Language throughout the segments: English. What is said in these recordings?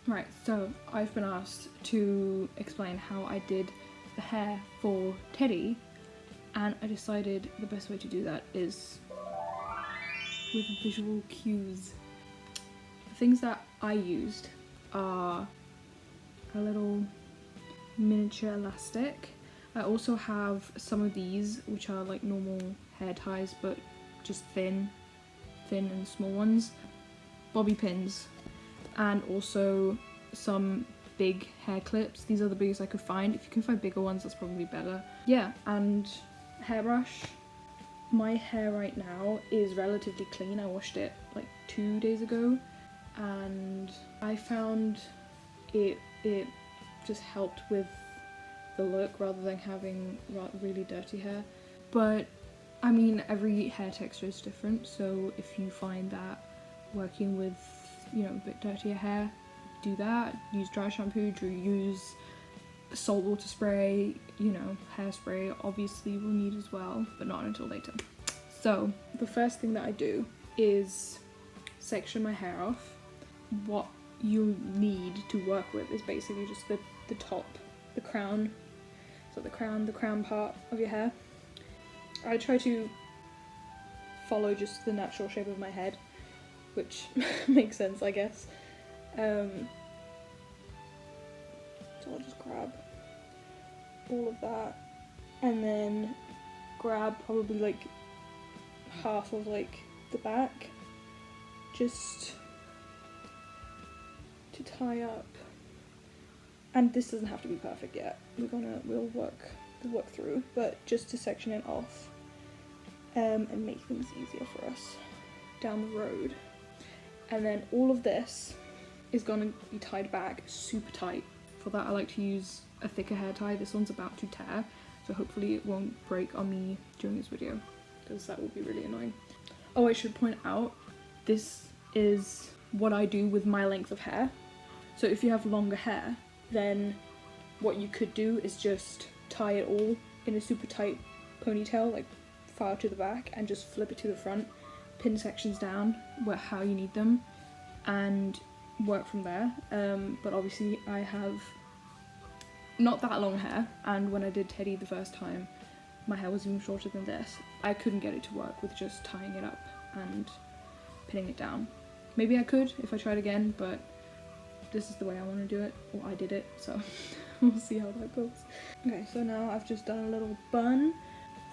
Right, so I've been asked to explain how I did the hair for Teddy, and I decided the best way to do that is with visual cues. The things that I used are a little miniature elastic. I also have some of these, which are like normal hair ties, but just thin and small ones, bobby pins, and also some big hair clips. These are the biggest I could find. If you can find bigger ones, that's probably better. Yeah, and hairbrush. My hair right now is relatively clean. I washed it like 2 days ago, and I found it just helped with the look rather than having really dirty hair. But I mean, every hair texture is different, so if you find that working with, you know, a bit dirtier hair, do that. Use dry shampoo, use saltwater spray, you know, hairspray obviously we'll need as well, but not until later. So the first thing that I do is section my hair off. What you need to work with is basically just the top, the crown, so the crown part of your hair. I try to follow just the natural shape of my head, which makes sense, I guess. So I'll just grab all of that and then grab probably like half of like the back just to tie up. And this doesn't have to be perfect yet. We'll work through, but just to section it off and make things easier for us down the road. And then all of this is gonna be tied back super tight. For that I like to use a thicker hair tie. This one's about to tear, so hopefully it won't break on me during this video, because that would be really annoying. Oh, I should point out, this is what I do with my length of hair. So if you have longer hair, then what you could do is just tie it all in a super tight ponytail, like far to the back, and just flip it to the front, pin sections down how you need them, and work from there. But obviously I have not that long hair, and when I did Teddy the first time, my hair was even shorter than this. I couldn't get it to work with just tying it up and pinning it down. Maybe I could if I tried again, but this is the way I want to do it, or I did it, so we'll see how that goes. Okay, so now I've just done a little bun.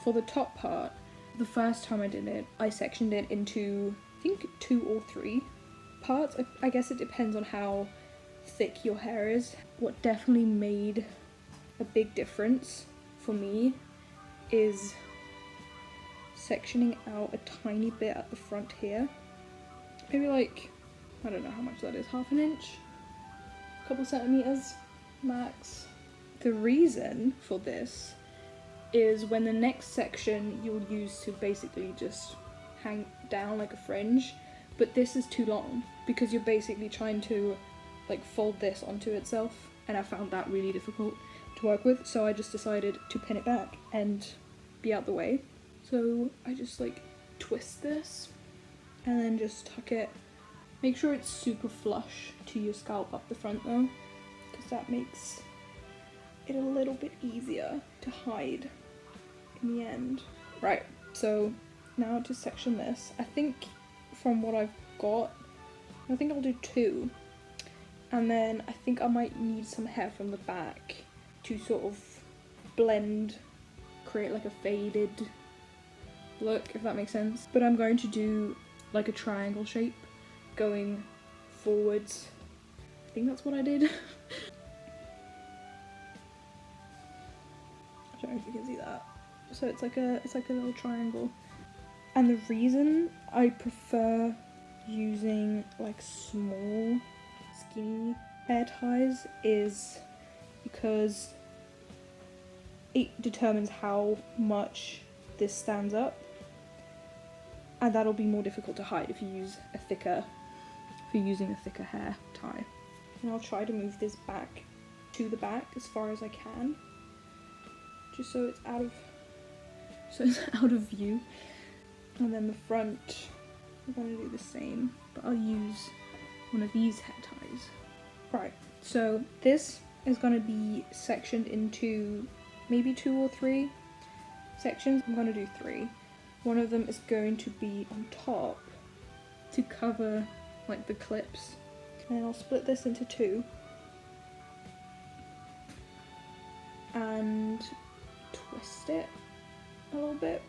For the top part, the first time I did it, I sectioned it into, I think, 2 or 3 parts. I guess it depends on how thick your hair is. What definitely made a big difference for me is sectioning out a tiny bit at the front here. Maybe like, I don't know how much that is, half an inch? A couple centimeters max. The reason for this is when the next section you'll use to basically just hang down like a fringe, but this is too long because you're basically trying to like fold this onto itself, and I found that really difficult to work with, so I just decided to pin it back and be out the way. So I just like twist this and then just tuck it. Make sure it's super flush to your scalp up the front though, because that makes it a little bit easier to hide in the end. Right, so now to section this. I think from what I've got, I think I'll do 2. And then I think I might need some hair from the back to sort of blend, create like a faded look, if that makes sense. But I'm going to do like a triangle shape going forwards. I think that's what I did. I don't know if you can see that. So it's like a little triangle. And the reason I prefer using like small skinny hair ties is because it determines how much this stands up, and that'll be more difficult to hide if you use if you're using a thicker hair tie. And I'll try to move this back to the back as far as I can, just so it's out of view. And then the front, I'm gonna do the same, but I'll use one of these hair ties. Right, so this is going to be sectioned into maybe 2 or 3 sections. I'm going to do 3. One of them is going to be on top to cover like the clips. And I'll split this into 2 and twist it a little bit.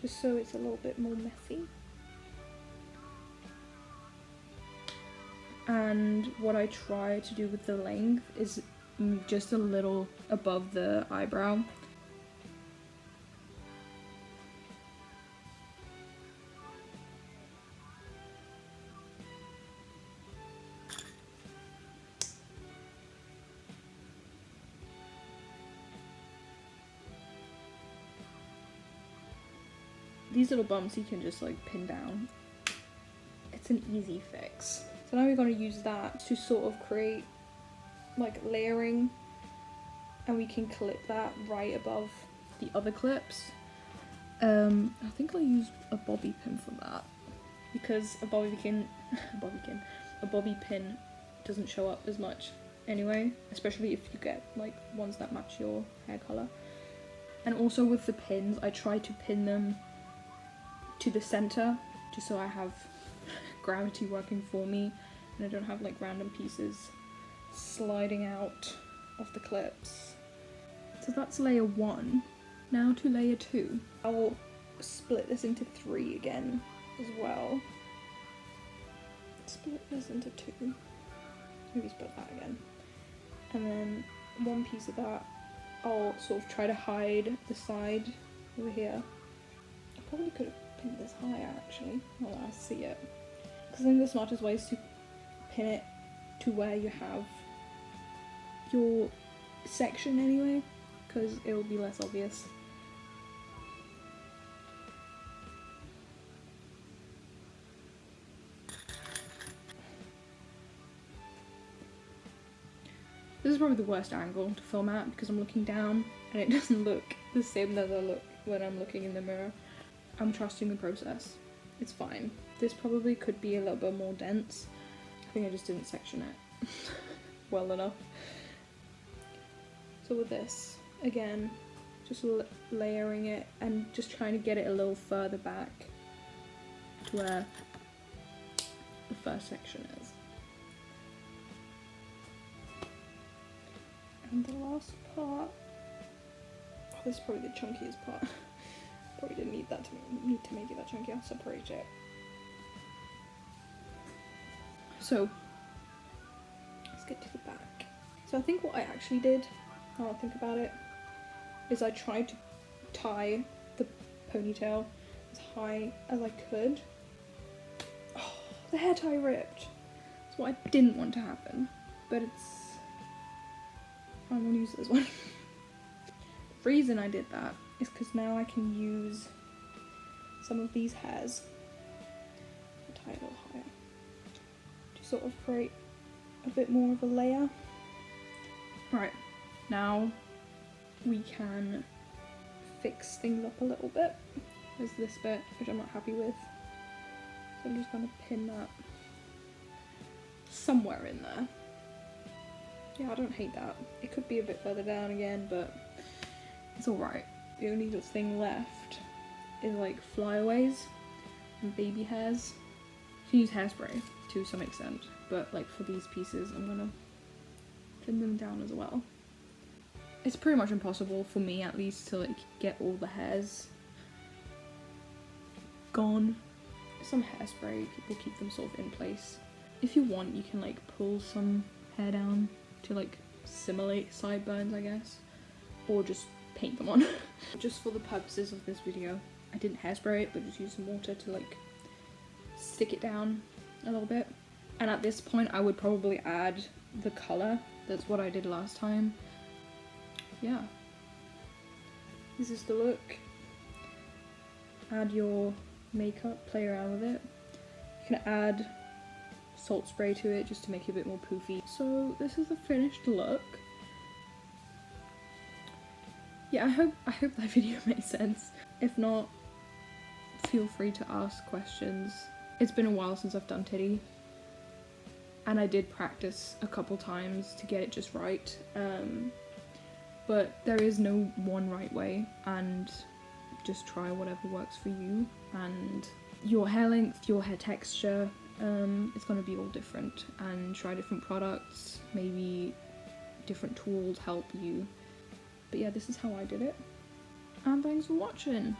Just so it's a little bit more messy. And what I try to do with the length is just a little above the eyebrow. These little bumps you can just like pin down. It's an easy fix. So now we're going to use that to sort of create like layering, and we can clip that right above the other clips. I think I'll use a bobby pin for that because a bobby pin doesn't show up as much anyway, especially if you get like ones that match your hair color. And also with the pins, I try to pin them to the center just so I have gravity working for me and I don't have like random pieces sliding out of the clips. So that's layer 1. Now to layer 2. I will split this into 3 again as well. Split this into 2. Maybe split that again. And then one piece of that I'll sort of try to hide the side over here. I probably could have pinned this higher actually, now that I see it. Because I think the smartest way is to pin it to where you have your section anyway, because it will be less obvious. This is probably the worst angle to film at because I'm looking down and it doesn't look the same as I look when I'm looking in the mirror. I'm trusting the process. It's fine. This probably could be a little bit more dense. I think I just didn't section it well enough. So with this, again, just layering it and just trying to get it a little further back to where the first section is. And the last part, oh, this is probably the chunkiest part. Probably didn't need that to make it that chunky. I'll separate it. So let's get to the back. So I think what I actually did, now I think about it, is I tried to tie the ponytail as high as I could. Oh, the hair tie ripped. That's what I didn't want to happen, but I'm gonna use this one. The reason I did that is because now I can use some of these hairs and tie it a little higher to sort of create a bit more of a layer. Right, now we can fix things up a little bit. There's this bit which I'm not happy with, so I'm just going to pin that somewhere in there. Yeah, I don't hate that. It could be a bit further down again, but it's alright. The only thing left is like flyaways and baby hairs. You can use hairspray to some extent, but like for these pieces I'm gonna pin them down as well. It's pretty much impossible for me at least to like get all the hairs gone. Some hairspray will keep them sort of in place. If you want, you can like pull some hair down to like simulate sideburns, I guess, or just paint them on. Just for the purposes of this video, I didn't hairspray it, but just used some water to like stick it down a little bit. And at this point I would probably add the colour. That's what I did last time. Yeah, this is the look. Add your makeup, play around with it. You can add salt spray to it just to make it a bit more poofy. So this is the finished look. yeah, I hope that video made sense. If not, feel free to ask questions. It's been a while since I've done titty, and I did practice a couple times to get it just right, but there is no one right way, and just try whatever works for you. And your hair length, your hair texture, it's going to be all different, and try different products, maybe different tools help you. But yeah, this is how I did it, and thanks for watching.